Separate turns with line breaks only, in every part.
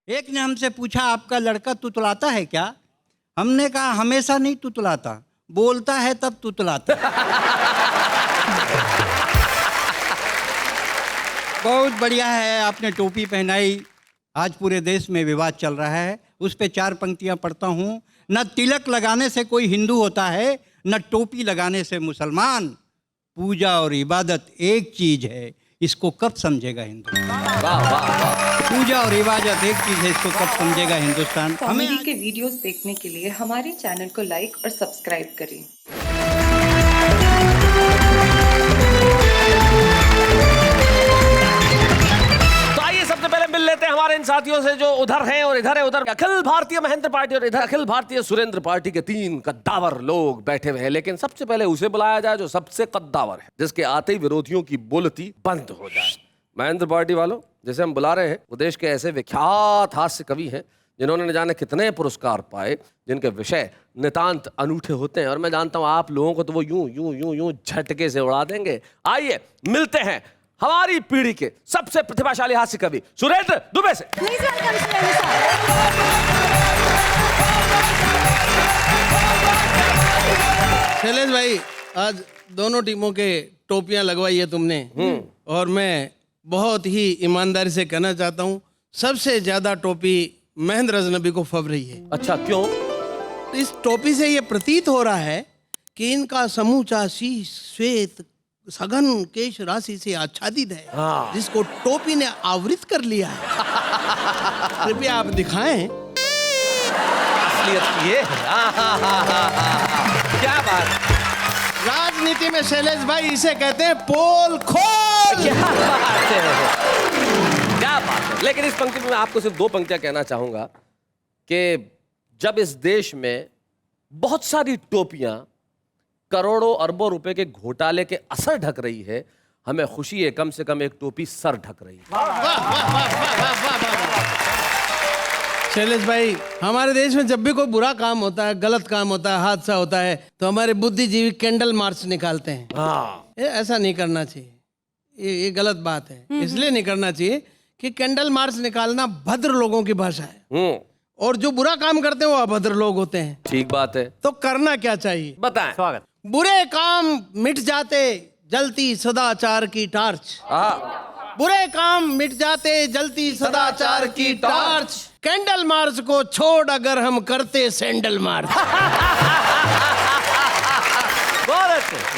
एक ने हमसे पूछा, आपका लड़का तुतलाता है क्या? हमने कहा, हमेशा नहीं तुतलाता, बोलता है तब तुतलाता। बहुत बढ़िया है, आपने टोपी पहनाई। आज पूरे देश में विवाद चल रहा है, उस पे 4 पंक्तियां पढ़ता हूँ। न तिलक लगाने से कोई हिंदू होता है, न टोपी लगाने से मुसलमान। पूजा और इबादत एक चीज है, इसको कब समझेगा हिंदुस्तान?
वाह वाह वाह।
पूजा और इबादत एक चीज है, इसको कब समझेगा हिंदुस्तान?
कॉमेडी के वीडियोस देखने के लिए हमारे चैनल को लाइक और सब्सक्राइब करें।
सबसे पहले मिल लेते हैं हमारे इन साथियों से जो उधर हैं और इधर है। उधर अखिल भारतीय महेंद्र पार्टी और इधर अखिल भारतीय सुरेंद्र पार्टी के 3 कद्दावर लोग बैठे हुए हैं। लेकिन सबसे पहले उसे बुलाया जाए जो सबसे कद्दावर है, जिसके आते ही विरोधियों की बोलती बंद हो जाए। महेंद्र पार्टी वालों, जैसे हम बुला रहे हैं, वो देश के ऐसे विख्यात हास्य कवि हैं जिन्होंने न जाने कितने पुरस्कार पाए, जिनके विषय नितांत अनूठे होते हैं। और मैं जानता हूं आप लोगों को तो वो यूं यूं यूं यूं झटके से उड़ा देंगे। आइए मिलते हैं हमारी पीढ़ी के सबसे प्रतिभाशाली हास्य कवि सुरेंद्र दुबे से।
Please welcome Surendra sir.
Shailesh भाई, आज दोनों टीमों के टोपियां लगवाई है तुमने, और मैं बहुत ही ईमानदारी से कहना चाहता हूँ, सबसे ज्यादा टोपी महेंद्र अजनबी को फब रही है।
अच्छा, क्यों?
इस टोपी से ये प्रतीत हो रहा है कि इनका समूचा शीश श्वेत सघन केश राशि से आच्छादित है, जिसको टोपी ने आवृत कर लिया है। कृपया आप दिखाएं।
असलियत की है। क्या बात।
राजनीति में शैलेश भाई इसे कहते हैं पोल खोल।
क्या बात है, क्या बात है। लेकिन इस पंक्ति में मैं आपको सिर्फ 2 पंक्तियां कहना चाहूंगा कि जब इस देश में बहुत सारी टोपियां करोड़ों अरबों रुपए के घोटाले के असर ढक रही है, हमें खुशी है कम से कम एक टोपी सर ढक रही है।
शैलेश भाई, हमारे देश में जब भी कोई बुरा काम होता है, गलत काम होता है, हादसा होता है, तो हमारे बुद्धिजीवी कैंडल मार्च निकालते हैं। ऐसा नहीं करना चाहिए, ये गलत बात है। इसलिए नहीं करना चाहिए कि कैंडल मार्च निकालना भद्र लोगों की भाषा है, और जो बुरा काम करते हैं वो अभद्र लोग होते हैं।
ठीक बात है।
तो करना क्या चाहिए
बताएं। स्वागत।
बुरे काम मिट जाते जलती सदाचार की टार्च। बुरे काम मिट जाते जलती सदाचार की टार्च। कैंडल मार्च को छोड़ अगर हम करते सैंडल मार्च।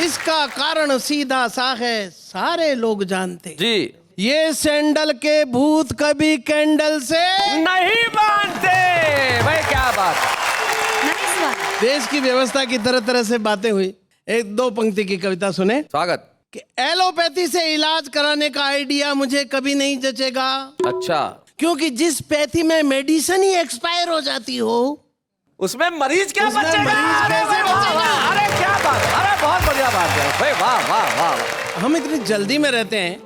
इसका कारण सीधा सा है, सारे लोग जानते
जी,
ये सैंडल के भूत कभी कैंडल से
नहीं मानते। भाई क्या बात।
देश की व्यवस्था की तरह तरह से बातें हुई। 1-2 पंक्ति की कविता सुने।
स्वागत।
कि एलोपैथी से इलाज कराने का आइडिया मुझे कभी नहीं जचेगा।
अच्छा,
क्योंकि जिस पैथी में मेडिसिन ही एक्सपायर हो जाती हो,
उसमें मरीज क्या
उसमें
बचेगा?
मरीज कैसे बचेगा?
अरे क्या बात, अरे बहुत बढ़िया बात है भाई, वाह वाह वाह।
हम इतनी जल्दी में रहते हैं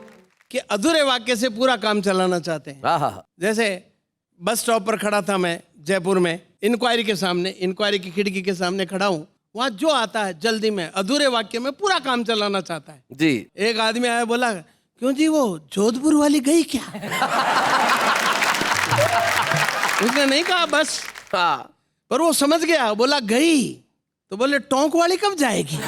कि अधूरे वाक्य से पूरा काम चलाना चाहते हैं। जैसे बस स्टॉप पर खड़ा था मैं जयपुर में, इंक्वायरी के सामने, इंक्वायरी की खिड़की के सामने खड़ा हूँ। वहां जो आता है जल्दी में अधूरे वाक्य में पूरा काम चलाना चाहता है
जी।
एक आदमी आया, बोला, क्यों जी वो जोधपुर वाली गई क्या? उसने नहीं कहा बस, पर वो समझ गया, बोला गई। तो बोले टोंक वाली कब जाएगी?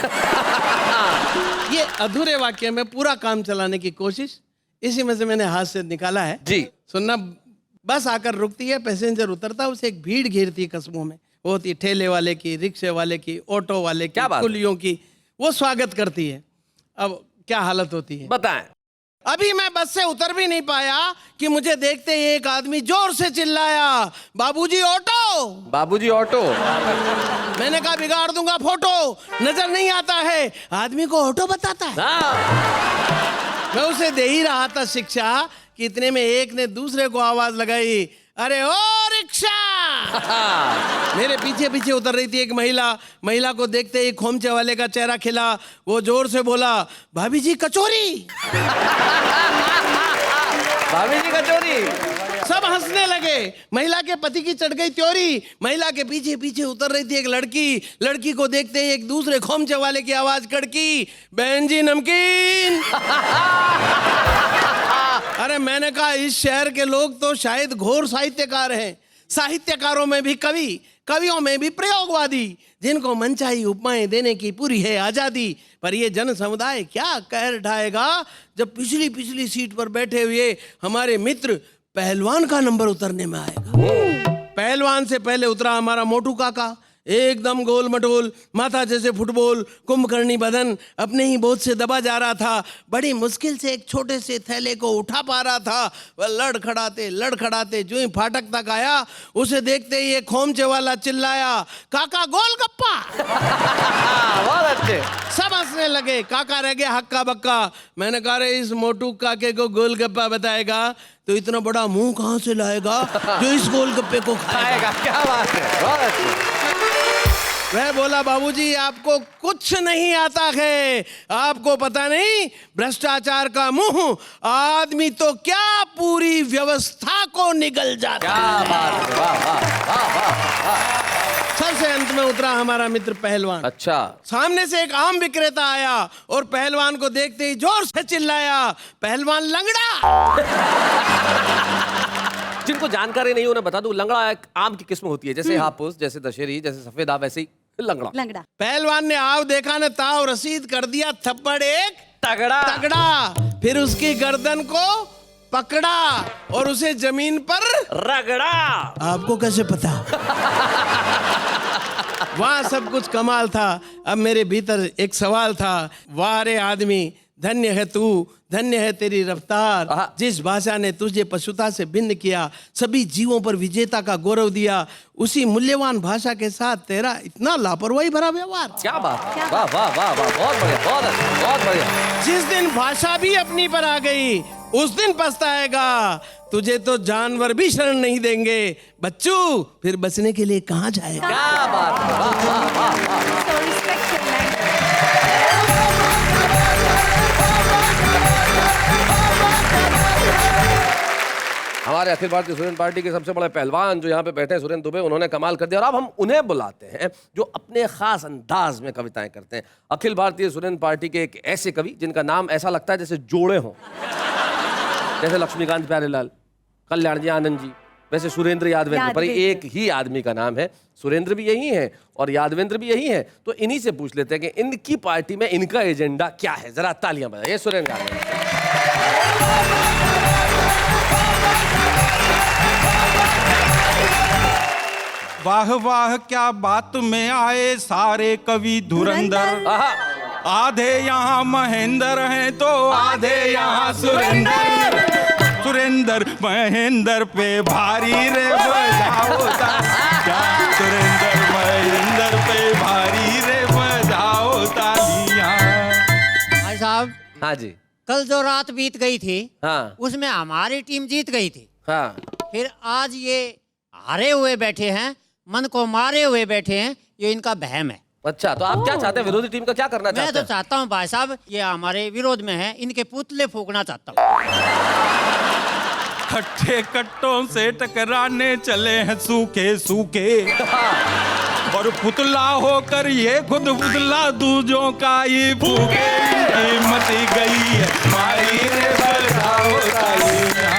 ये अधूरे वाक्य में पूरा काम चलाने की कोशिश, इसी में से मैंने हाथ से निकाला है
जी।
सुनना। बस आकर रुकती है, पैसेंजर उतरता है, उसे एक भीड़ घेरती है कस्बों में। वो होती ठेले वाले की, रिक्शे वाले की, ऑटो वाले की, कुलियों की। वो स्वागत करती है। अब क्या हालत होती है
बताएं।
अभी मैं बस से उतर भी नहीं पाया कि मुझे देखते ही एक आदमी जोर से चिल्लाया, बाबूजी ऑटो, बाबूजी ऑटो। मैंने कहा बिगाड़ दूंगा फोटो, नजर नहीं आता है, आदमी को ऑटो बताता है। मैं उसे दे ही रहा था शिक्षा कि इतने में एक ने दूसरे को आवाज लगाई, अरे ओ रिक्शा। मेरे पीछे पीछे उतर रही थी एक महिला को देखते ही खोमचे वाले का चेहरा खिला। वो जोर से बोला, भाभी जी कचौरी। भाभी जी कचौरी। सब हंसने लगे। महिला के पति की चढ़ गई त्योरी। महिला के पीछे पीछे उतर रही थी एक लड़की को देखते ही एक दूसरे खोमचे वाले की आवाज कड़की, बहन जी नमकीन। अरे मैंने कहा इस शहर के लोग तो शायद घोर साहित्यकार हैं। साहित्यकारों में भी कवि, कवियों में भी प्रयोगवादी, जिनको मनचाही उपमाएं देने की पूरी है आजादी। पर ये जन समुदाय क्या कहर ढाएगा जब पिछली पिछली सीट पर बैठे हुए हमारे मित्र पहलवान का नंबर उतरने में आएगा। पहलवान से पहले उतरा हमारा मोटू काका, एकदम गोल मटोल, माथा जैसे फुटबॉल, कुंभकर्णी बदन, अपने ही बोझ से दबा जा रहा था। बड़ी मुश्किल से एक छोटे से थैले को उठा पा रहा था। वह लड़खड़ाते जो ही फाटक तक आया, उसे देखते ही एक खोमचे वाला चिल्लाया, काका गोलगप्पा।
बहुत अच्छे।
सब हंसने लगे, काका रह गया हक्का बक्का। मैंने कहा रे इस मोटू काके को गोलगप्पा बताएगा तो इतना बड़ा मुंह कहां से लाएगा जो इस गोलगप्पे को खाएगा।
क्या बात है, बहुत अच्छे।
वह बोला बाबूजी आपको कुछ नहीं आता है, आपको पता नहीं भ्रष्टाचार का मुंह आदमी तो क्या पूरी व्यवस्था को निगल जाता है।
वाह वाह वाह वाह।
सबसे अंत में उतरा हमारा मित्र पहलवान।
अच्छा।
सामने से एक आम विक्रेता आया और पहलवान को देखते ही जोर से चिल्लाया, पहलवान लंगड़ा।
जिनको जानकारी नहीं उन्हें बता दूं, लंगड़ा एक आम की किस्म होती है, जैसे हापुस, जैसे दशहरी, जैसे सफेद आम, वैसे ही लंगड़ा।
पहलवान ने आव देखा ने ताव रसीद कर दिया थप्पड़ एक तगड़ा। फिर उसकी गर्दन को पकड़ा और उसे जमीन पर
रगड़ा।
आपको कैसे पता? वहां सब कुछ कमाल था। अब मेरे भीतर एक सवाल था, वाह रे आदमी, धन्य है तू, धन्य है तेरी रफ्तार, जिस भाषा ने तुझे पशुता से भिन्न किया, सभी जीवों पर विजेता का गौरव दिया, उसी मूल्यवान भाषा के साथ तेरा इतना लापरवाही भरा व्यवहार।
क्या बात, वाह वाह वाह वाह, बहुत बढ़िया, बहुत बढ़िया।
जिस दिन भाषा भी अपनी पर आ गई उस दिन पछताएगा, तुझे तो जानवर भी शरण नहीं देंगे बच्चू, फिर बचने के लिए कहाँ जाएगा?
क्या बात है, वाह वाह वाह वाह। हमारे अखिल भारतीय सुरेंद्र पार्टी के सबसे बड़े पहलवान जो यहाँ पे बैठे हैं, सुरेंद्र दुबे, उन्होंने कमाल कर दिया। और अब हम उन्हें बुलाते हैं जो अपने खास अंदाज में कविताएं करते हैं। अखिल भारतीय सुरेंद्र पार्टी के एक ऐसे कवि जिनका नाम ऐसा लगता है जैसे जोड़े हों, जैसे लक्ष्मीकांत प्यारेलाल, कल्याण जी आनंद जी, वैसे सुरेंद्र यादवेंद्र, पर एक ही आदमी का नाम है। सुरेंद्र भी यही है और यादवेंद्र भी यही है। तो इन्हीं से पूछ लेते हैं कि इनकी पार्टी में इनका एजेंडा क्या है। जरा तालियां बजाइए सुरेंद्र यादवेंद्र।
वाह वाह क्या बात में आए सारे कवि धुरंधर, आधे यहाँ महेंद्र हैं तो आधे यहाँ सुरेंद्र। सुरेंद्र महेंद्र पे भारी रे बजाओ तालियां, सुरेंद्र महेंद्र पे भारी रे बजाओ तालियां।
भाई साहब,
हाँ जी।
कल जो रात बीत गई थी,
हाँ,
उसमें हमारी टीम जीत गई थी।
हाँ,
फिर आज ये हारे हुए बैठे हैं, मन को मारे हुए बैठे हैं, ये इनका बहम है।
अच्छा, तो आप क्या चाहते हैं? विरोधी टीम का क्या करना चाहते हैं?
मैं तो चाहता हूँ भाई साहब, ये हमारे विरोध में है, इनके पुतले फूकना चाहता हूँ।
खट्टे कट्टों से टकराने चले हैं सूखे सूखे, और पुतला होकर ये खुद पुतला दूजों का ये फूके, मची गई है मारी रे बजाओ तालियां।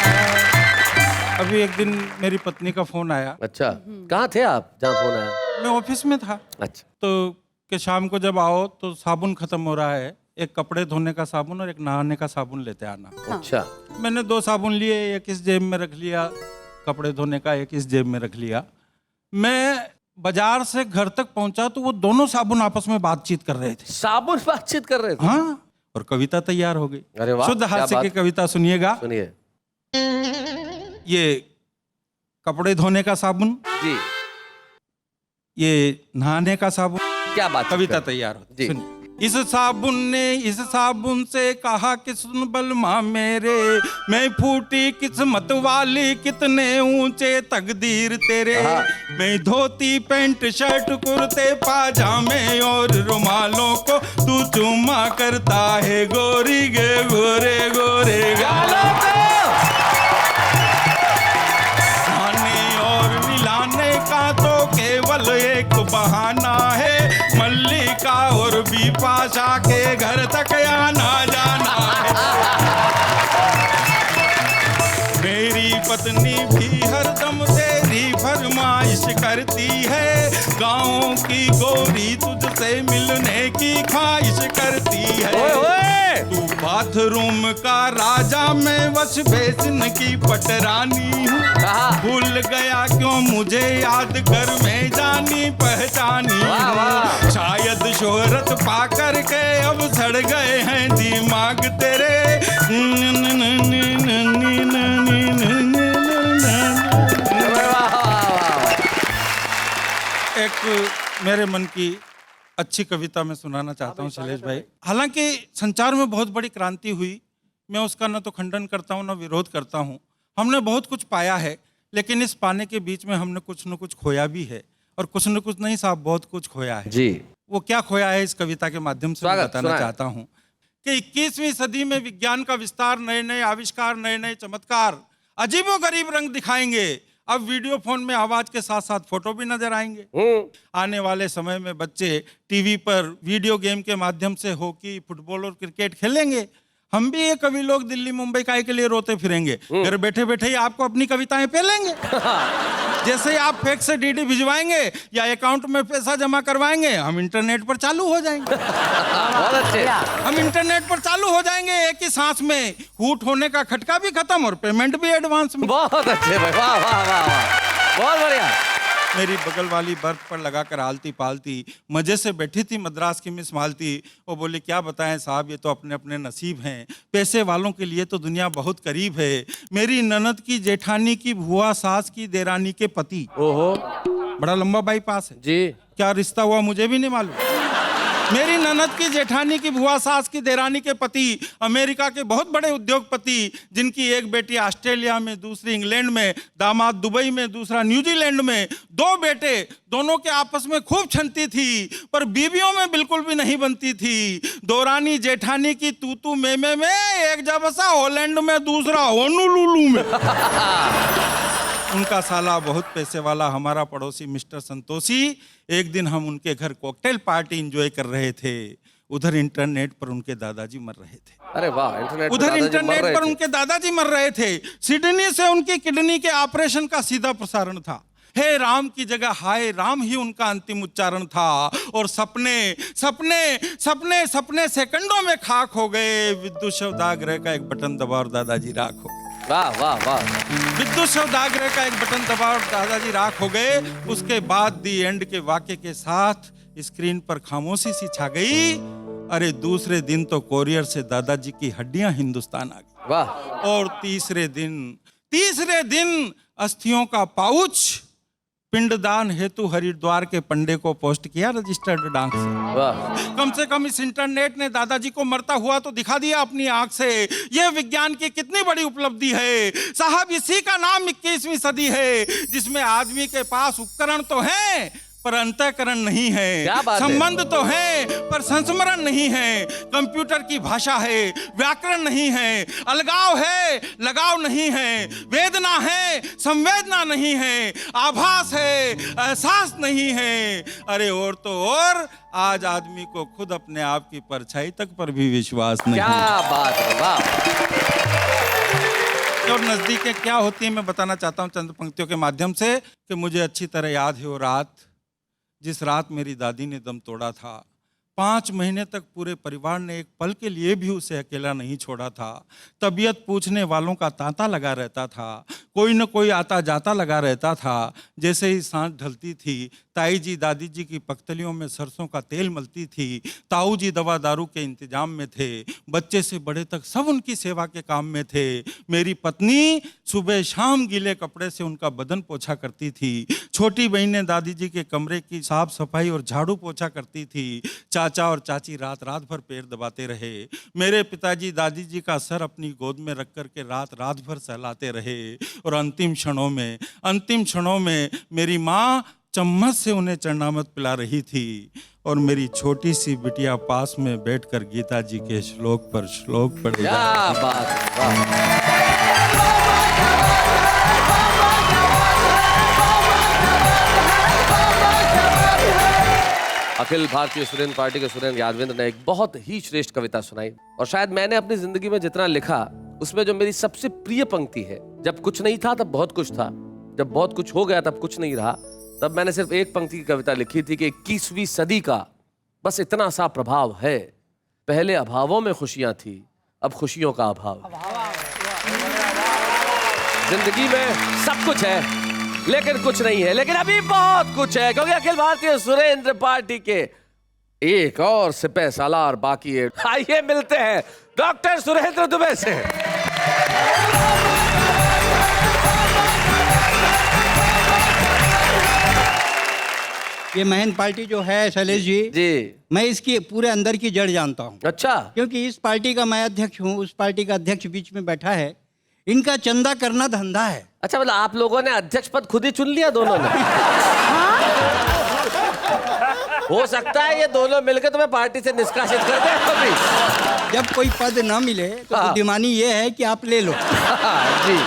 अभी एक दिन मेरी पत्नी का फोन आया।
अच्छा, कहाँ थे आप जहाँ फोन आया?
मैं ऑफिस में था।
अच्छा,
तो कि शाम को जब आओ तो साबुन खत्म हो रहा है, एक कपड़े धोने का साबुन और एक नहाने का साबुन लेते आना।
अच्छा।
मैंने 2 साबुन लिए, एक इस जेब में रख लिया कपड़े धोने का, एक इस जेब में रख लिया। मैं बाजार से घर तक पहुंचा तो वो दोनों साबुन आपस में बातचीत कर रहे थे।
साबुन बातचीत कर रहे थे?
हाँ, और कविता तैयार हो गई।
अरे वाह,
शुद्ध हास्य की कविता सुनिएगा।
सुनिए।
ये कपड़े धोने का साबुन
जी,
ये नहाने का साबुन,
क्या बात,
कविता तैयार हो।
जी।
सुनिए। इस साबुन ने इस साबुन से कहा कि सुन बलमा मेरे, मैं फूटी किस्मत वाली, कितने ऊंचे तकदीर तेरे। मैं धोती पैंट शर्ट कुर्ते पाजामे और रुमालों को तू चुम्मा करता है गोरी गे गोरे गोरे गालों को। नहाने और मिलाने का तो केवल एक बहाना है, मल्लिका और बिपाशा के घर तक आना जाना है। करती है, गाँव की गोरी तुझसे मिलने की ख्वाहिश करती है।
ओए ओए
तू बाथरूम का राजा, मैं वश बेसिन की पटरानी हूँ।
कहा?
भूल गया क्यों मुझे याद कर, मैं जानी पहचानी
वाह, वाह।
हूँ। शायद शोहरत पा कर के अब सड़ गए हैं दिमाग तेरे। एक मेरे मन की अच्छी कविता मैं सुनाना चाहता हूँ शैलेश भाई। हालांकि संचार में बहुत बड़ी क्रांति हुई, मैं उसका न तो खंडन करता हूँ न विरोध करता हूँ। हमने बहुत कुछ पाया है, लेकिन इस पाने के बीच में हमने कुछ न कुछ खोया भी है, और कुछ न कुछ नहीं साहब, बहुत कुछ खोया है
जी।
वो क्या खोया है इस कविता के माध्यम से मैं
स्वागत,
बताना
सुनाएं।
चाहता हूँ कि 21वीं सदी में विज्ञान का विस्तार, नए नए आविष्कार, नए नए चमत्कार अजीबोगरीब रंग दिखाएंगे। अब वीडियो फोन में आवाज के साथ साथ फोटो भी नजर आएंगे। आने वाले समय में बच्चे टीवी पर वीडियो गेम के माध्यम से हॉकी, फुटबॉल और क्रिकेट खेलेंगे। हम भी ये कवि लोग दिल्ली मुंबई काहे के लिए रोते फिरेंगे, घर बैठे बैठे ही आपको अपनी कविताएं पेलेंगे। जैसे ही आप फेक से डीडी भिजवाएंगे या अकाउंट में पैसा जमा करवाएंगे, हम इंटरनेट पर चालू हो जाएंगे।
बहुत अच्छे।
हम इंटरनेट पर चालू हो जाएंगे, एक ही सांस में हूट होने का खटका भी खत्म और पेमेंट भी एडवांस में।
बहुत अच्छे भाई, वाह वाह वाह वाह, बहुत बढ़िया।
मेरी बगल वाली बर्थ पर लगाकर आलती पालती मजे से बैठी थी मद्रास की मिस मालती। वो बोली क्या बताएं साहब, ये तो अपने अपने नसीब हैं, पैसे वालों के लिए तो दुनिया बहुत करीब है। मेरी ननद की जेठानी की भुआ सास की देरानी के पति।
ओहो,
बड़ा लंबा बाईपास है
जी।
क्या रिश्ता हुआ मुझे भी नहीं मालूम। मेरी ननद की जेठानी की भुआ सास की देरानी के पति अमेरिका के बहुत बड़े उद्योगपति, जिनकी एक बेटी ऑस्ट्रेलिया में, दूसरी इंग्लैंड में, दामाद दुबई में, दूसरा न्यूजीलैंड में, 2 बेटे, दोनों के आपस में खूब छनती थी, पर बीवियों में बिल्कुल भी नहीं बनती थी। दोरानी जेठानी की तूतू में एक जबसा हॉलैंड में, दूसरा होनोलुलु में। उनका साला बहुत पैसे वाला, हमारा पड़ोसी मिस्टर संतोषी। एक दिन हम उनके घर कॉकटेल पार्टी एंजॉय कर रहे थे, उधर इंटरनेट पर उनके दादाजी मर रहे थे।
अरे वाह, इंटरनेट पर
उधर
दादाजी मर
इंटरनेट
रहे
पर
थे।
उनके दादाजी मर रहे थे। सिडनी से उनकी किडनी के ऑपरेशन का सीधा प्रसारण था। हे राम की जगह हाय राम ही उनका अंतिम उच्चारण था। और सपने सपने सपने सपने सेकंडों में खाक हो गए। विद्युत शवदाग्रह का एक बटन दबा और दादाजी राख हो गए।
वाह वाह वाह।
विद्युत शवदाग्रह का एक बटन दबा और दादाजी राख हो गए। उसके बाद दी एंड के वाक्य के साथ स्क्रीन पर खामोशी सी छा गई। अरे दूसरे दिन तो कोरियर से दादाजी की हड्डियां हिंदुस्तान आ गई।
वाह।
और तीसरे दिन अस्थियों का पाउच पिंडदान हेतु हरिद्वार के पंडे को पोस्ट किया रजिस्टर्ड डाक से।
वाह।
कम से कम इस इंटरनेट ने दादाजी को मरता हुआ तो दिखा दिया अपनी आंख से। यह विज्ञान की कितनी बड़ी उपलब्धि है साहब। इसी का नाम 21वीं सदी है, जिसमें आदमी के पास उपकरण तो हैं पर अंतःकरण नहीं है।
क्या बात है?
संबंध तो है पर संस्मरण नहीं है। कंप्यूटर की भाषा है, व्याकरण नहीं है। अलगाव है, लगाव नहीं है। वेदना है, संवेदना नहीं है। आभास है, एहसास नहीं है। अरे और तो और आज आदमी को खुद अपने आप की परछाई तक पर भी विश्वास नहीं।
क्या बात है, वाह।
और नजदीकें क्या होती है मैं बताना चाहता हूँ चंद पंक्तियों के माध्यम से कि मुझे अच्छी तरह याद है वो रात, जिस रात मेरी दादी ने दम तोड़ा था। 5 महीने तक पूरे परिवार ने एक पल के लिए भी उसे अकेला नहीं छोड़ा था। तबीयत पूछने वालों का तांता लगा रहता था, कोई न कोई आता जाता लगा रहता था। जैसे ही सांझ ढलती थी, ताई जी दादी जी की पख्तलियों में सरसों का तेल मलती थी। ताऊ जी दवा दारू के इंतजाम में थे। बच्चे से बड़े तक सब उनकी सेवा के काम में थे। मेरी पत्नी सुबह शाम गीले कपड़े से उनका बदन पोछा करती थी। छोटी बहनें दादी जी के कमरे की साफ सफाई और झाड़ू पोछा करती थी। चाचा और चाची रात रात भर पैर दबाते रहे। मेरे पिताजी दादी जी का सर अपनी गोद में रख कर के रात रात भर सहलाते रहे। और अंतिम क्षणों में मेरी माँ चम्मच से उन्हें चरणामृत पिला रही थी और मेरी छोटी सी बिटिया पास में बैठकर गीता जी के श्लोक पर श्लोक पढ़ रही।
क्या बात है, वाह। अखिल भारतीय सुरेंद्र पार्टी के सुरेंद्र यादवेंद्र ने एक बहुत ही श्रेष्ठ कविता सुनाई। और शायद मैंने अपनी जिंदगी में जितना लिखा उसमें जो मेरी सबसे प्रिय पंक्ति है, जब कुछ नहीं था तब बहुत कुछ था, जब बहुत कुछ हो गया तब कुछ नहीं रहा, तब मैंने सिर्फ एक पंक्ति की कविता लिखी थी कि 21वीं सदी का बस इतना सा प्रभाव है, पहले अभावों में खुशियां थी, अब खुशियों का अभाव। जिंदगी में सब कुछ है लेकिन कुछ नहीं है, लेकिन अभी बहुत कुछ है, क्योंकि अखिल भारतीय सुरेंद्र पार्टी के एक और सिपह सालार बाकी है। आइए मिलते हैं डॉक्टर सुरेंद्र दुबे से।
ये महंत पार्टी जो है शैलेश जी, मैं इसकी पूरे अंदर की जड़ जानता हूँ।
अच्छा।
क्योंकि इस पार्टी का मैं अध्यक्ष हूँ, उस पार्टी का अध्यक्ष बीच में बैठा है। इनका चंदा करना धंधा है।
अच्छा, मतलब आप लोगों ने अध्यक्ष पद खुद ही चुन लिया दोनों ने? हो सकता है ये दोनों मिलकर तुम्हें पार्टी से निष्कासित कर दें कभी।
जब कोई पद ना मिले तो बुद्धिमानी ये है कि आप ले लो।
जी।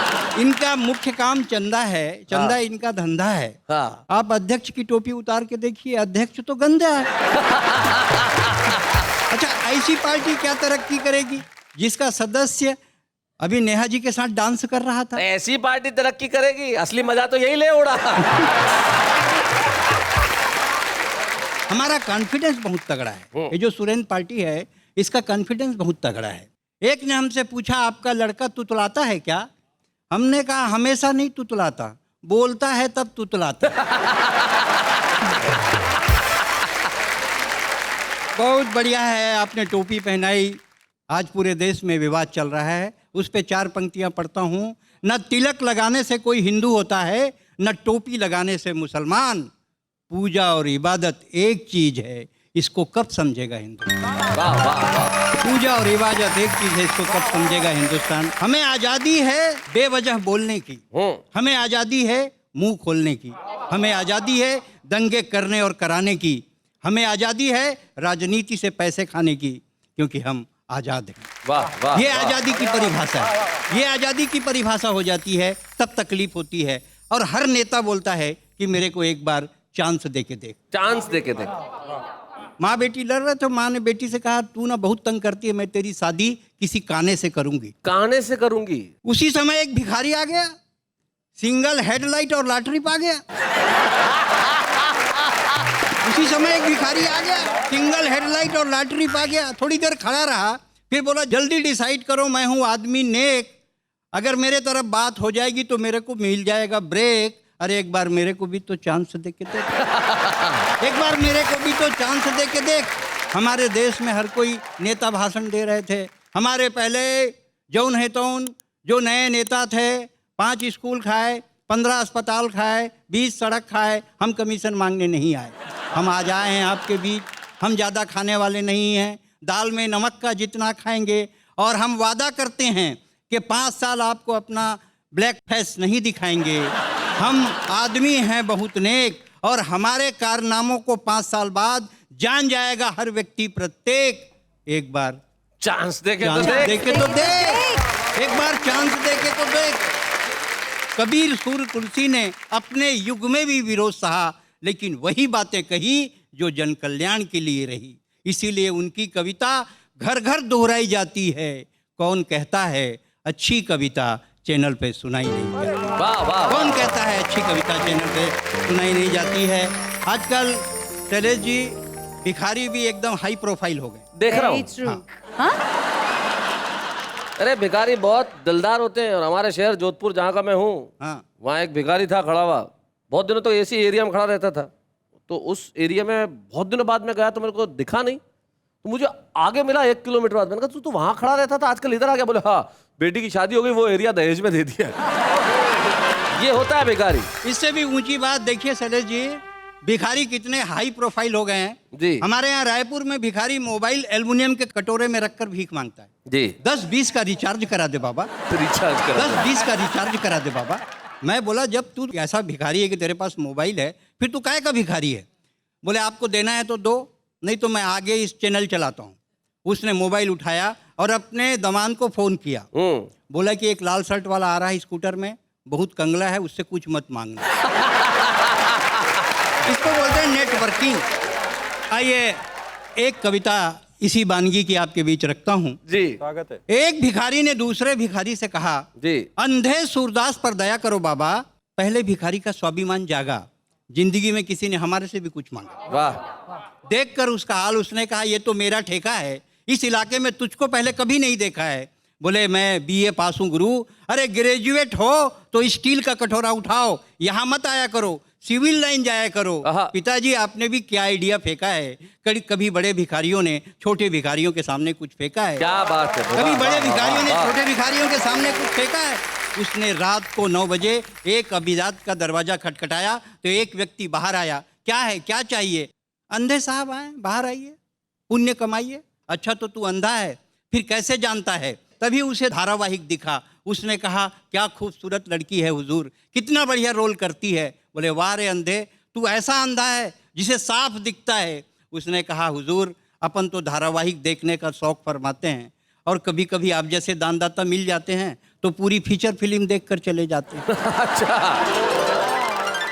इनका मुख्य काम चंदा है, चंदा इनका धंधा है। आप अध्यक्ष की टोपी उतार के देखिए, अध्यक्ष तो गंदा है। अच्छा, ऐसी पार्टी क्या तरक्की करेगी जिसका सदस्य अभी नेहा जी के साथ डांस कर रहा था?
ऐसी पार्टी तरक्की करेगी? असली मजा तो यही ले उड़ा।
हमारा कॉन्फिडेंस बहुत तगड़ा है। ये जो सुरेंद्र पार्टी है, इसका कॉन्फिडेंस बहुत तगड़ा है। एक ने हमसे पूछा, आपका लड़का तुतलाता है क्या? हमने कहा हमेशा नहीं तुतलाता, बोलता है तब तुतलाता। बहुत बढ़िया है, आपने टोपी पहनाई। आज पूरे देश में विवाद चल रहा है, उस पे 4 पंक्तियां पढ़ता हूँ। न तिलक लगाने से कोई हिंदू होता है, न टोपी लगाने से मुसलमान। पूजा और इबादत एक चीज है, इसको कब समझेगा हिंदुस्तान?
वाह वाह वाह।
पूजा और इबादत एक चीज है, इसको कब समझेगा हिंदुस्तान? हमें आजादी है बेवजह बोलने की, हमें आजादी है मुंह खोलने की, हमें आजादी है दंगे करने और कराने की, हमें आजादी है राजनीति से पैसे खाने की, क्योंकि हम आजाद हैं।
वाह वाह।
ये आजादी की परिभाषा है। ये आजादी की परिभाषा हो जाती है तब तकलीफ होती है। और हर नेता बोलता है कि मेरे को एक बार चांस दे के देख।
चांस दे के देख।
माँ बेटी लड़ रहे थे, माँ ने बेटी से कहा, तू ना बहुत तंग करती है, मैं तेरी शादी किसी काने से करूंगी।
काने से करूंगी?
उसी समय एक भिखारी आ गया, सिंगल हेडलाइट और लॉटरी पा गया। उसी समय एक भिखारी आ गया, सिंगल हेडलाइट और लॉटरी पा गया। थोड़ी देर खड़ा रहा, फिर बोला, जल्दी डिसाइड करो, मैं हूं आदमी नेक, अगर मेरे तरफ बात हो जाएगी तो मेरे को मिल जाएगा ब्रेक। अरे एक बार मेरे को भी तो चांस दे के देख, एक बार मेरे को भी तो चांस दे के देख। हमारे देश में हर कोई नेता भाषण दे रहे थे। हमारे पहले जौन है तौन जो नए नेता थे, 5 स्कूल खाए, 15 अस्पताल खाए, 20 सड़क खाए। हम कमीशन मांगने नहीं आए, हम आज आए हैं आपके बीच। हम ज़्यादा खाने वाले नहीं हैं, दाल में नमक का जितना खाएंगे। और हम वादा करते हैं कि 5 साल आपको अपना ब्लैक फेस नहीं दिखाएंगे। हम आदमी हैं बहुत नेक, और हमारे कारनामों को 5 साल बाद जान जाएगा हर व्यक्ति प्रत्येक। एक बार
चांस दे के
चांस
तो
दे
देख।
के तो देख, एक बार चांस दे के तो देख। कबीर सूर्य तुलसी ने अपने युग में भी विरोध सहा, लेकिन वही बातें कही जो जन कल्याण के लिए रही। इसीलिए उनकी कविता घर घर दोहराई जाती है। कौन कहता है अच्छी कविता चैनल पे सुनाई नहीं जाती?
वाह वाह।
कौन कहता है अच्छी कविता चैनल पे सुनाई नहीं जाती है? आजकल शैलेश जी, भिखारी भी एकदम हाई प्रोफाइल हो गए।
देख रहा
Very
हूँ।
true. हाँ?
अरे भिखारी बहुत दिलदार होते हैं, और हमारे शहर जोधपुर जहाँ का मैं हूँ,
हाँ,
वहाँ एक भिखारी था खड़ा हुआ, बहुत दिनों तो ऐसी एरिया में खड़ा रहता था। तो उस एरिया में बहुत दिनों बाद में गया तो मेरे को दिखा नहीं, तो मुझे आगे मिला 1 किलोमीटर बाद। मैंने कहा तू तो वहाँ खड़ा रहता था, आजकल इधर आ गया? बोले हाँ, बेटी की शादी हो गई, वो एरिया दहेज में दे दिया। ये होता है भिखारी।
इससे भी ऊंची बात देखिए शैलेश जी, भिखारी कितने हाई प्रोफाइल हो गए हैं
जी।
हमारे यहाँ रायपुर में भिखारी मोबाइल एल्युमिनियम के कटोरे में रखकर भीख मांगता है।
जी।
10-20 का रिचार्ज करा दे बाबा,
रिचार्ज कर।
10-20 का रिचार्ज करा दे बाबा। मैं बोला, जब तू ऐसा भिखारी है कि तेरे पास मोबाइल है, फिर तू काहे का भिखारी है? बोले आपको देना है तो दो, नहीं तो मैं आगे इस चैनल चलाता हूँ। उसने मोबाइल उठाया और अपने दमान को फोन किया, बोला कि एक लाल शर्ट वाला आ रहा है स्कूटर में, बहुत कंगला है, उससे कुछ मत मांगना। इसको बोलते हैं नेटवर्किंग। आइए एक कविता इसी वानगी की आपके बीच रखता हूँ
जी।
स्वागत है।
एक भिखारी ने दूसरे भिखारी से कहा,
जी।
अंधे सूरदास पर दया करो बाबा। पहले भिखारी का स्वाभिमान जागा, जिंदगी में किसी ने हमारे से भी कुछ मांगा।
वाह।
देखकर उसका हाल, उसने कहा ये तो मेरा ठेका है, इस इलाके में तुझको पहले कभी नहीं देखा है। बोले मैं बीए पास हूँ गुरु। अरे ग्रेजुएट हो तो स्टील का कटोरा उठाओ, यहाँ मत आया करो, सिविल लाइन जाया करो। पिताजी आपने भी क्या आइडिया फेंका है, कभी बड़े भिखारियों ने छोटे भिखारियों के सामने कुछ फेंका है?
क्या बात है।
कभी बड़े भिखारियों ने छोटे भिखारियों के सामने कुछ फेंका है? उसने रात को 9 बजे एक अभिजात का दरवाजा खटखटाया तो एक व्यक्ति बाहर आया। क्या है, क्या चाहिए? अंधे साहब आए, बाहर आइए, पुण्य कमाइए। अच्छा तो तू अंधा है, फिर कैसे जानता है? तभी उसे धारावाहिक दिखा। उसने कहा क्या खूबसूरत लड़की है हुजूर, कितना बढ़िया रोल करती है। बोले वाह रे अंधे, तू ऐसा अंधा है जिसे साफ दिखता है। उसने कहा हुजूर अपन तो धारावाहिक देखने का शौक फरमाते हैं और कभी कभी आप जैसे दानदाता मिल जाते हैं तो पूरी फीचर फिल्म देखकर चले जाते हैं।
अच्छा।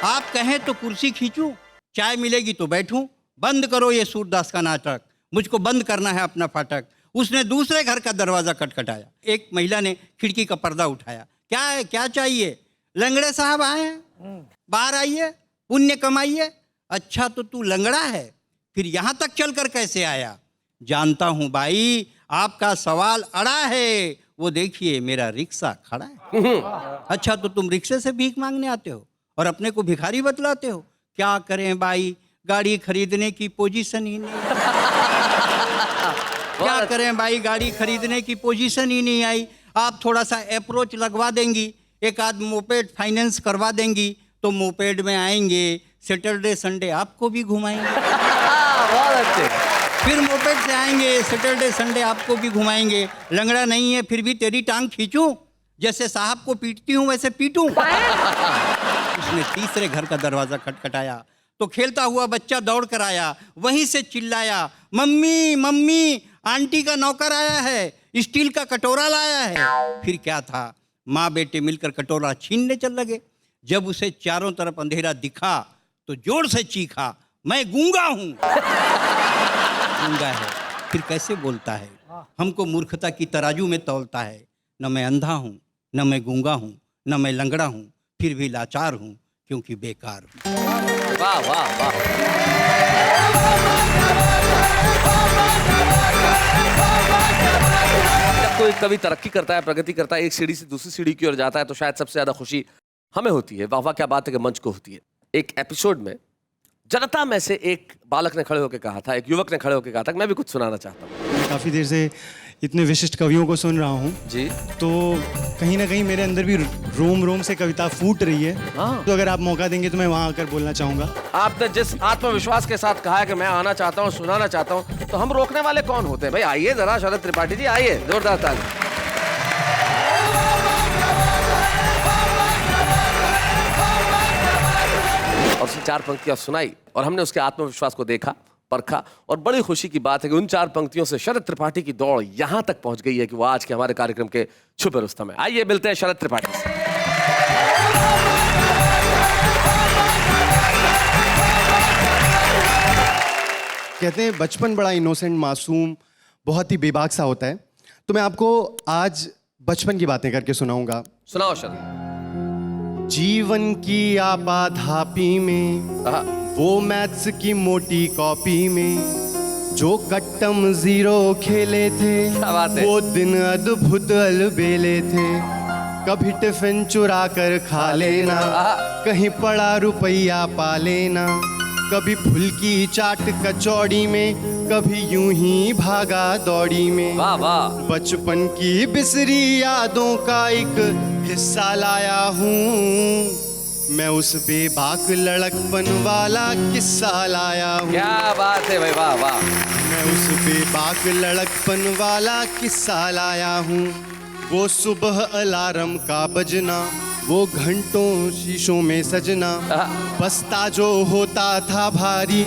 आप कहें तो कुर्सी खींचूं, चाय मिलेगी तो बैठूं, बंद करो ये सूरदास का नाटक, मुझको बंद करना है अपना फाटक। उसने दूसरे घर का दरवाजा खटखटाया। एक महिला ने खिड़की का पर्दा उठाया। क्या है, क्या चाहिए? लंगड़े साहब आए हैं, बाहर आइए, पुण्य कमाइए। अच्छा तो तू लंगड़ा है, फिर यहाँ तक चलकर कैसे आया? जानता हूँ भाई, आपका सवाल अड़ा है, वो देखिए मेरा रिक्शा खड़ा है। अच्छा तो तुम रिक्शे से भीख मांगने आते हो और अपने को भिखारी बतलाते हो? क्या करें भाई, गाड़ी खरीदने की पोजीशन ही नहीं। क्या करें भाई, गाड़ी खरीदने की पोजीशन ही नहीं आई। आप थोड़ा सा अप्रोच लगवा देंगी, एक आध मोपेड फाइनेंस करवा देंगी तो मोपेड में आएंगे, सैटरडे संडे आपको भी घुमाएंगे।
बहुत अच्छे।
फिर मोपेड से आएंगे, सैटरडे संडे आपको भी घुमाएंगे। लंगड़ा नहीं है फिर भी तेरी टांग खींचूं, जैसे साहब को पीटती हूँ वैसे पीटूं। उसने तीसरे घर का दरवाजा खटखटाया तो खेलता हुआ बच्चा दौड़ कर आया। वहीं से चिल्लाया मम्मी मम्मी, आंटी का नौकर आया है, स्टील का कटोरा लाया है। फिर क्या था, माँ बेटे मिलकर कटोरा छीनने चल लगे। जब उसे चारों तरफ अंधेरा दिखा तो जोर से चीखा मैं गूंगा हूं। गूंगा है फिर कैसे बोलता है? हमको मूर्खता की तराजू में तौलता है। न मैं अंधा हूं, न मैं गूंगा हूं, न मैं लंगड़ा हूं, फिर भी लाचार हूं क्योंकि बेकार हूं।
वाह वाह वाह। जब कोई कवि तरक्की करता है, प्रगति करता है, एक सीढ़ी से दूसरी सीढ़ी की ओर जाता है तो शायद सबसे ज्यादा खुशी हमें होती है। वाह वाह क्या बात है कि मंच को होती है। एक एपिसोड में जनता में से एक बालक ने खड़े होकर कहा था, एक युवक ने खड़े होकर कहा था कि मैं भी कुछ सुनाना चाहता हूँ।
काफ़ी देर से इतने विशिष्ट कवियों को सुन रहा हूँ
जी,
तो कहीं ना कहीं मेरे अंदर भी रोम रोम से कविता फूट रही है। तो अगर आप मौका देंगे तो मैं वहाँ आकर बोलना चाहूँगा।
आपने जिस आत्मविश्वास के साथ कहा है कि मैं आना चाहता हूँ, सुनाना चाहता हूँ, तो हम रोकने वाले कौन होते हैं? भाई आइए जरा, शरद त्रिपाठी जी आइए, जोरदार ताली। और उसने 4 पंक्तियां सुनाई और हमने उसके आत्मविश्वास को देखा, परखा, और बड़ी खुशी की बात है कि उन 4 पंक्तियों से शरद त्रिपाठी की दौड़ यहां तक पहुंच गई है कि वो आज के हमारे कार्यक्रम के छुपे रुस्तम है। आइए मिलते हैं शरद त्रिपाठी से।
कहते हैं बचपन बड़ा इनोसेंट, मासूम, बहुत ही बेबाक सा होता है। तो मैं आपको आज बचपन की बातें करके सुनाऊंगा।
सुनाओ शरद।
जीवन की आपाधापी में, वो मैथ्स की मोटी कॉपी में, जो कट्टम जीरो खेले थे,
क्या बात है?
वो दिन अद्भुत अलबेले थे। कभी टिफिन चुरा कर खा लेना, कहीं पड़ा रुपया पा लेना, कभी फुल्की चाट कचौड़ी में, कभी यूं ही भागा दौड़ी में।
वाह वाह।
बचपन की बिसरी यादों का एक हिस्सा लाया हूँ, मैं उस बेबाक लड़कपन वाला किस्सा लाया हूँ।
क्या बात है भाई, वाह वाह।
मैं उस बेबाक लड़कपन वाला किस्सा लाया हूँ। वो सुबह अलार्म का बजना, वो घंटों शीशों में सजना, बस्ता जो होता था भारी,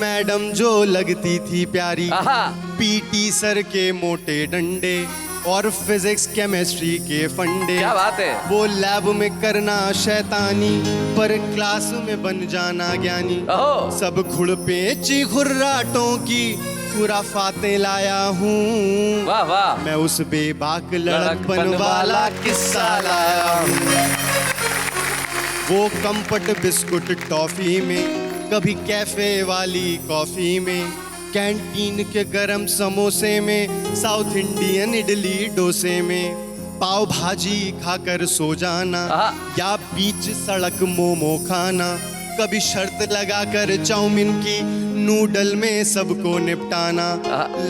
मैडम जो लगती थी प्यारी, पीटी सर के मोटे डंडे और फिजिक्स केमिस्ट्री के फंडे।
क्या बात है।
वो लैब में करना शैतानी, पर क्लास में बन जाना ज्ञानी। सब खुरपेची खुर्राटों की खुराफातें लाया हूँ।
वाह वाह।
मैं उस बेबाक लड़कपन वाला किस्सा लाया हूँ। वो कंफर्ट बिस्कुट टॉफी में, कभी कैफे वाली कॉफी में, कैंटीन के गरम समोसे में, साउथ इंडियन इडली डोसे में, पाव भाजी खाकर सो जाना या बीच सड़क मोमो खाना, कभी शर्त लगाकर चाउमीन की नूडल में सबको निपटाना।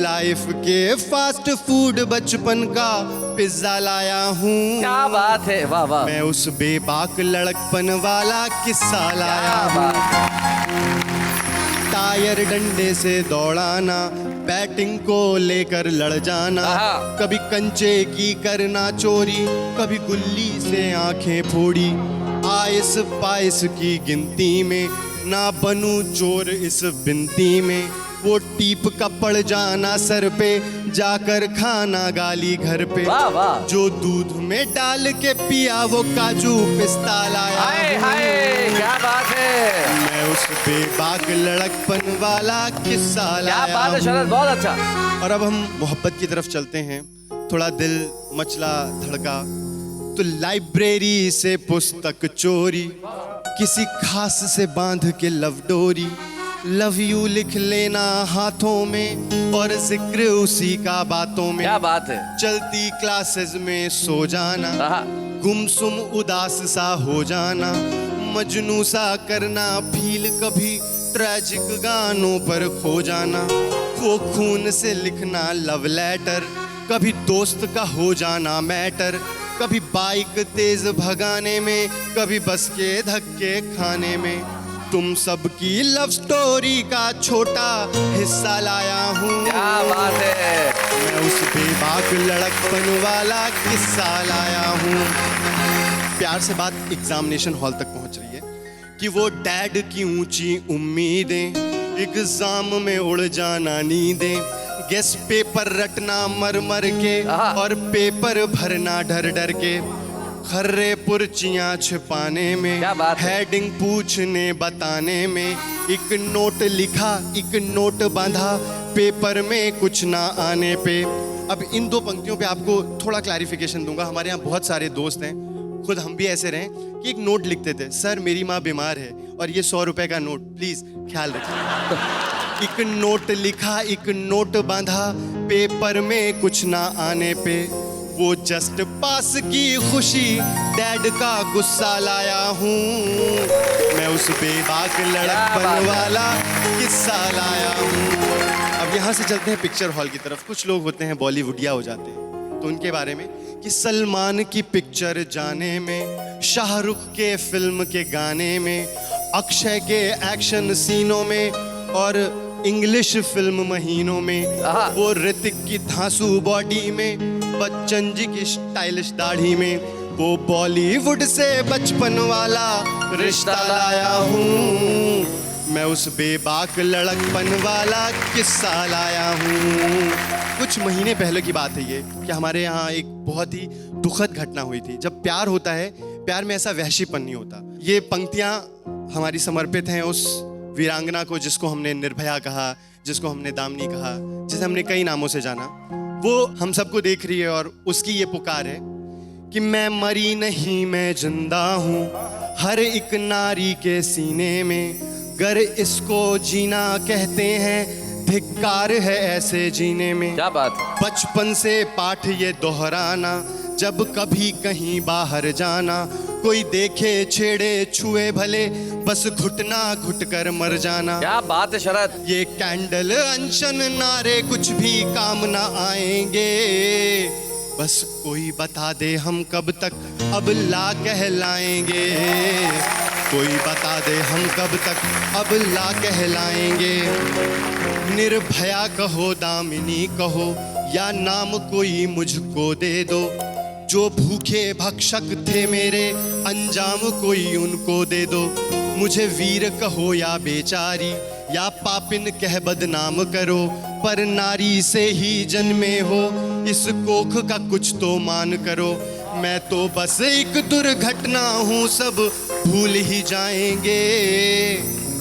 लाइफ के फास्ट फूड बचपन का पिज्जा लाया हूँ।
क्या बात है, वाह वाह।
मैं उस बेबाक लड़कपन वाला किस्सा लाया हूँ। टायर डंडे से दौड़ाना, बैटिंग को लेकर लड़ जाना, कभी कंचे की करना चोरी, कभी गुल्ली से आंखें फोड़ी, आइस पाइस की गिनती में ना बनूं चोर इस बिनती में, वो टीप का पड़ जाना सर पे, जाकर खाना गाली घर पे,
वाह वाह।
जो दूध में डाल के पिया वो काजू पिस्ता लाया।
हाय हाय, क्या बात है।
मैं उस बेबाक लड़कपन वाला किस्सा लाया।
क्या बात है शरद, बहुत अच्छा।
और अब हम मोहब्बत की तरफ चलते हैं। थोड़ा दिल मचला धड़का तो लाइब्रेरी से पुस्तक चोरी, किसी खास से बांध के लव डोरी, लव यू लिख लेना हाथों में और जिक्र उसी का बातों में।
क्या बात है।
चलती क्लासेस में सो जाना, गुमसुम उदास सा हो जाना, मजनू सा करना फील, कभी ट्रेजिक गानों पर खो जाना, वो खून से लिखना लव लेटर, कभी दोस्त का हो जाना मैटर, कभी बाइक तेज भगाने में, कभी बस के धक्के खाने में, तुम सबकी लव स्टोरी का छोटा हिस्सा लाया हूँ।
क्या बात है।
मैं उस बेबाक लड़कपन वाला किस्सा लाया हूँ। प्यार से बात एग्जामिनेशन हॉल तक पहुंच रही है कि वो डैड की ऊंची उम्मीदें, एग्जाम में उड़ जाना नींदें, गेस पेपर रटना मर मर के और पेपर भरना डर डर के, खर्रे पुर्चियाँ छिपाने में, हेडिंग पूछने बताने में, एक नोट लिखा एक नोट बांधा, पेपर में कुछ ना आने पे। अब इन दो पंक्तियों पे आपको थोड़ा क्लैरिफिकेशन दूंगा। हमारे यहाँ बहुत सारे दोस्त हैं, खुद हम भी ऐसे रहे कि एक नोट लिखते थे, सर मेरी माँ बीमार है और ये 100 रुपए का नोट, प्लीज ख्याल रखिए। एक नोट लिखा एक नोट बांधा, पेपर में कुछ ना आने पे, वो जस्ट पास की खुशी डैड का गुस्सा लाया हूँ। मैं उस बेबाक लड़कपन वाला किस्सा लाया हूँ। अब यहाँ से चलते हैं पिक्चर हॉल की तरफ। कुछ लोग होते हैं बॉलीवुडिया हो जाते हैं, तो उनके बारे में कि सलमान की पिक्चर जाने में, शाहरुख के फिल्म के गाने में, अक्षय के एक्शन सीनों में और इंग्लिश फिल्म महीनों में, वो ऋतिक की धांसू बॉडी में, बच्चन जी की स्टाइलिश दाढ़ी में, वो बॉलीवुड से बचपन वाला रिश्ता लाया हूँ। मैं उस बेबाक लड़कपन वाला किस्सा लाया हूँ। कुछ महीने पहले की बात है ये कि हमारे यहाँ एक बहुत ही दुखद घटना हुई थी। जब प्यार होता है, प्यार में ऐसा वहशीपन नहीं होता। ये पंक्तियाँ हमारी समर्पित हैं उस वीरांगना को जिसको हमने निर्भया कहा, जिसको हमने दामिनी कहा, जिसे हमने कई नामों से जाना। वो हम सबको देख रही है और उसकी ये पुकार है कि मैं मरी नहीं मैं जिंदा हूँ, हर एक नारी के सीने में, गर इसको जीना कहते हैं, धिक्कार है ऐसे जीने में।
क्या बात।
बचपन से पाठ ये दोहराना, जब कभी कहीं बाहर जाना, कोई देखे छेड़े छुए भले, बस घुटना घुटकर मर जाना।
क्या बात है शरद।
ये कैंडल अनशन नारे कुछ भी काम ना आएंगे, बस कोई बता दे हम कब तक अब ला कहलाएंगे, कोई बता दे हम कब तक अब ला कहलाएंगे। निर्भया कहो दामिनी कहो या नाम कोई मुझको दे दो, जो भूखे भक्षक थे मेरे अंजाम कोई उनको दे दो। मुझे वीर कहो या बेचारी या पापिन कह बदनाम करो, पर नारी से ही जन्मे हो इस कोख का कुछ तो मान करो। मैं तो बस एक दुर्घटना हूँ, सब भूल ही जाएंगे,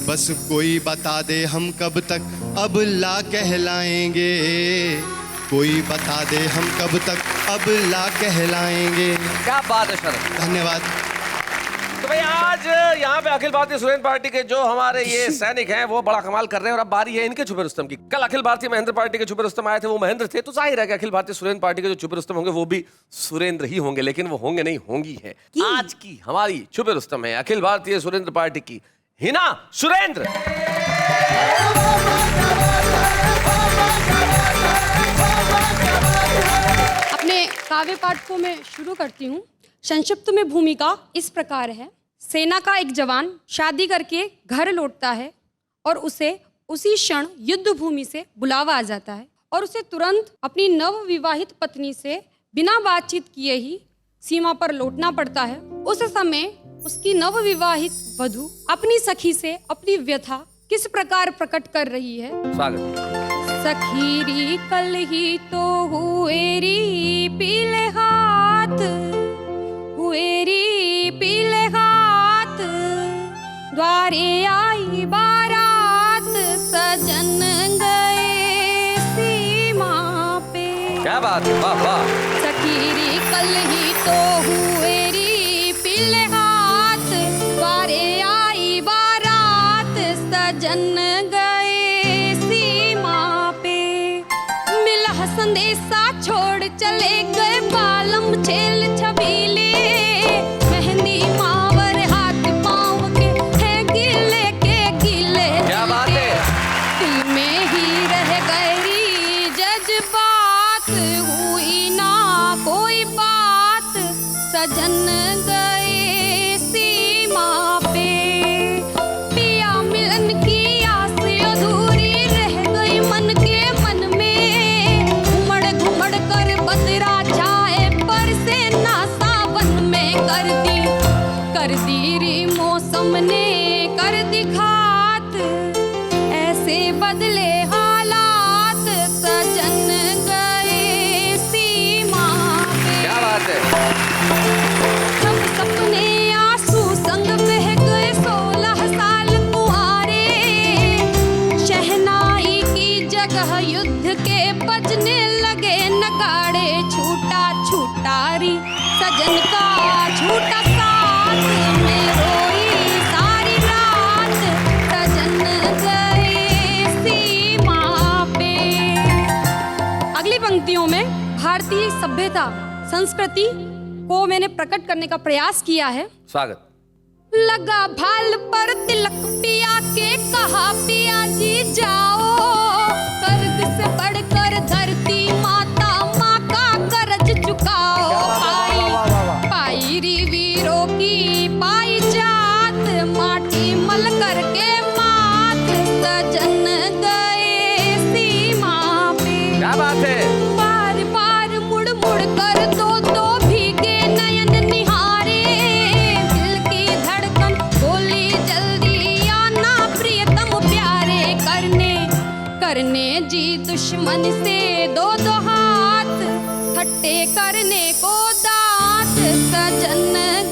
बस कोई बता दे हम कब तक अब ला कहलाएंगे, कोई बता दे हम कब तक अब ला कहलाएंगे।
क्या बात है शरद।
धन्यवाद।
तो भाई आज यहाँ पे अखिल भारतीय सुरेंद्र पार्टी के जो हमारे ये सैनिक हैं वो बड़ा कमाल कर रहे हैं और अब बारी है इनके छुपे रुस्तम की। कल अखिल भारतीय महेंद्र पार्टी के छुपे रुस्तम आए थे, वो महेंद्र थे, तो जाहिर है कि अखिल भारतीय सुरेंद्र पार्टी के जो छुपे रुस्तम होंगे वो भी सुरेंद्र ही होंगे, लेकिन वो होंगे नहीं, होंगी है। आज की हमारी छुपे रुस्तम है अखिल भारतीय सुरेंद्र पार्टी की हिना सुरेंद्र।
अपने काव्य पाठ को मैं शुरू करती हूँ। संक्षिप्त में भूमिका इस प्रकार है। सेना का एक जवान शादी करके घर लौटता है और उसे उसी क्षण युद्ध भूमि से बुलावा आ जाता है और उसे तुरंत अपनी नव विवाहित पत्नी से बिना बातचीत किए ही सीमा पर लौटना पड़ता है। उस समय उसकी नव विवाहित वधू अपनी सखी से अपनी व्यथा किस प्रकार प्रकट कर रही है। सखीरी कल ही तो हुएरी पीले हाथ, हुएरी पीले हाथ, द्वारे आई बारात, सजन गए सीमा पे।
क्या बात है, वाह वाह।
सखीरी कल ही तो हुएरी पीले हाथ, द्वारे आई बारात, सजन गए सीमा पे। मिला संदेशा छोड़ चले गए बालम छेल छबीले, मेहंदी मावर हाथ पाँव के है गीले के गीले।
क्या बात है।
दिल में ही रह गई जज्बात, हुई ना कोई बात, सजन गए सीमा पे। पिया मिलन की आस अधूरी रह गई मन के मन में, घुमड़ घुमड़ कर बदरा छाए पर से ना सावन में कर दी री मौसम ने कर दी घात, ऐसे बदले हालात, सजन गए सीमा पे।
क्या बात है।
हम सपने आंसू संग बह गए 16 साल कुंवारे, शहनाई की जगह युद्ध के बजने लगे नगाड़े, छूटा छूटा री सजन का छूटा साथ, में रोई सारी रात, सजन गए सीमा पे। अगली पंक्तियों में भारतीय सभ्यता संस्कृति को मैंने प्रकट करने का प्रयास किया है।
स्वागत।
लगा भाल पर तिलक पिया के कहा पिया जी जाओ, कर्ज से बढ़कर धरती माता माँ का कर्ज चुकाओ। पाई री वीरों की पाई जात, माटी मल करके मात, सजन गए सीमा पे।
क्या बात है।
बार बार मुड़ मुड़ कर दो भीगे नयन निहारे, दिल की धड़कन बोली जल्दी आना प्रियतम प्यारे, करने जी दुश्मन से दो हाथ, हट्टे करने को दांत, सजन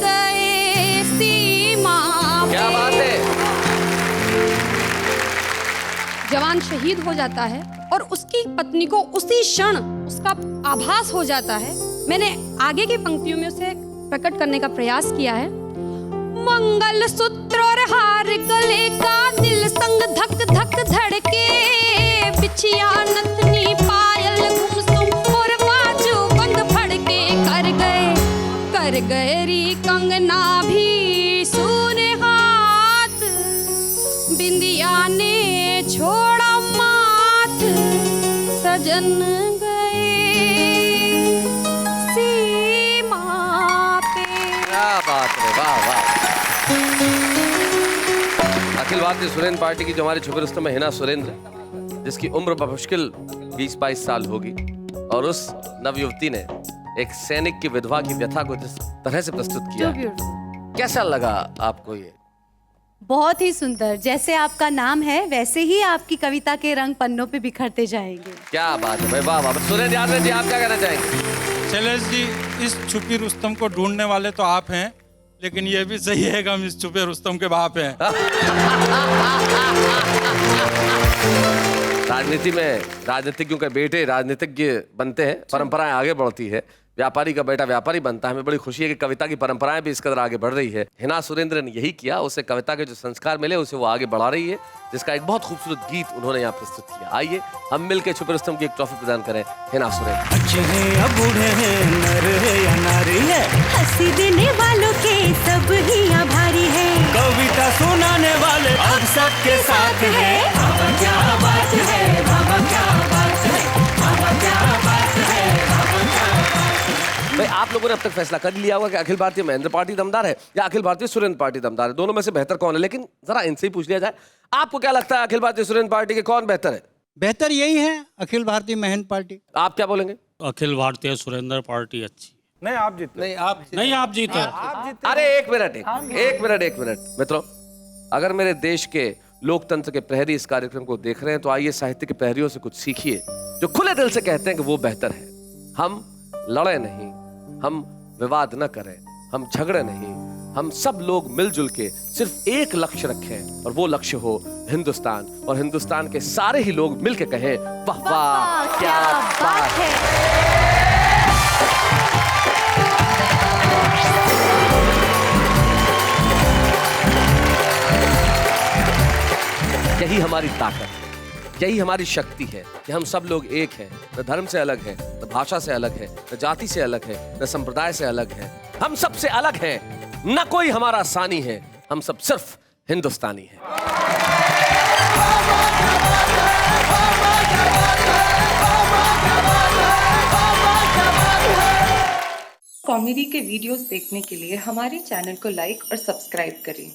गए सीमा पे।
क्या बात है।
जवान शहीद हो जाता है और उसकी पत्नी को उसी क्षण उसका आभास हो जाता है। मैंने आगे की पंक्तियों में उसे प्रकट करने का प्रयास किया है। मंगल सूत्र और हार गले का दिल संग धक धक धड़के, बिछिया नथनी पायल गुमसुम और बाजू बंद फड़के, कर गए री कंगना भी सूने हाथ, बिंदिया ने छोड़ा माथ, सजन गए सीमा पे।
क्या बात है, वाह वाह। अखिल भारतीय सुरेंद्र पार्टी की जो हमारी छुपे रुस्तम है हिना सुरेंद्र, जिसकी उम्र बमुश्किल 20-22 साल होगी, और उस नवयुवती ने एक सैनिक की विधवा की व्यथा को जिस तरह से प्रस्तुत किया है, कैसा लगा आपको ये?
बहुत ही सुंदर। जैसे आपका नाम है वैसे ही आपकी कविता के रंग पन्नों पे बिखरते जाएंगे।
क्या बात है भाई, वाह वाह। सुरेंद्र यादव जी, आप क्या कहना चाहेंगे?
शैलेश जी, इस छुपी रुस्तम को ढूंढने वाले तो आप हैं, लेकिन ये भी सही है कि हम इस छुपे रुस्तम के बाप हैं।
राजनीति में राजनीतिज्ञों के बेटे राजनीतिज्ञ बनते हैं, परंपराएं आगे बढ़ती है, व्यापारी का बेटा व्यापारी बनता है। हमें बड़ी खुशी है कि कविता की परंपराएं भी इस कदर आगे बढ़ रही है। हिना सुरेंद्र ने यही किया, उसे कविता के जो संस्कार मिले उसे वो आगे बढ़ा रही है, जिसका एक बहुत खूबसूरत गीत उन्होंने यहाँ प्रस्तुत किया। आइए हम मिलकर छुपे रुस्तम की एक ट्रॉफी प्रदान करें हिना सुरेंद्र।
अच्छे हैं या बूढ़े हैं, नर है या नारी है,
हंसी देने वालों के सब ही आभारी है,
कविता सुनाने वाले अब सबके साथ है। बाबा क्या बात है, बाबा क्या बात है, बाबा क्या बात है, बाबा क्या बात है।
भाई आप लोगों ने अब तक फैसला कर लिया होगा कि अखिल भारतीय महेंद्र पार्टी दमदार है या अखिल भारतीय सुरेंद्र पार्टी दमदार है। दोनों में से बेहतर कौन है? लेकिन जरा इनसे ही पूछ लिया जाए, आपको क्या लगता है अखिल भारतीय सुरेंद्र पार्टी के कौन बेहतर है?
बेहतर यही है, अखिल भारतीय महेंद्र पार्टी।
आप क्या बोलेंगे?
अखिल भारतीय सुरेंद्र पार्टी अच्छी।
नहीं आप जीते,
नहीं आप जीते।
अरे एक मिनट मित्रों, अगर मेरे देश के लोकतंत्र के प्रहरी इस कार्यक्रम को देख रहे हैं तो आइए साहित्य के प्रहरियों से कुछ सीखिए जो खुले दिल से कहते हैं कि वो बेहतर है। हम लड़े नहीं, हम विवाद न करें, हम झगड़े नहीं, हम सब लोग मिलजुल के सिर्फ एक लक्ष्य रखें और वो लक्ष्य हो हिंदुस्तान, और हिंदुस्तान के सारे ही लोग मिलके कहें वाह वाह क्या बात है। यही हमारी ताकत है, यही हमारी शक्ति है कि हम सब लोग एक हैं, न धर्म से अलग है, न भाषा से अलग है, न जाति से अलग है, न संप्रदाय से अलग है। हम सबसे अलग हैं, न कोई हमारा सानी है, हम सब सिर्फ हिंदुस्तानी हैं।
कॉमेडी के वीडियोस देखने के लिए हमारे चैनल को लाइक और सब्सक्राइब करें।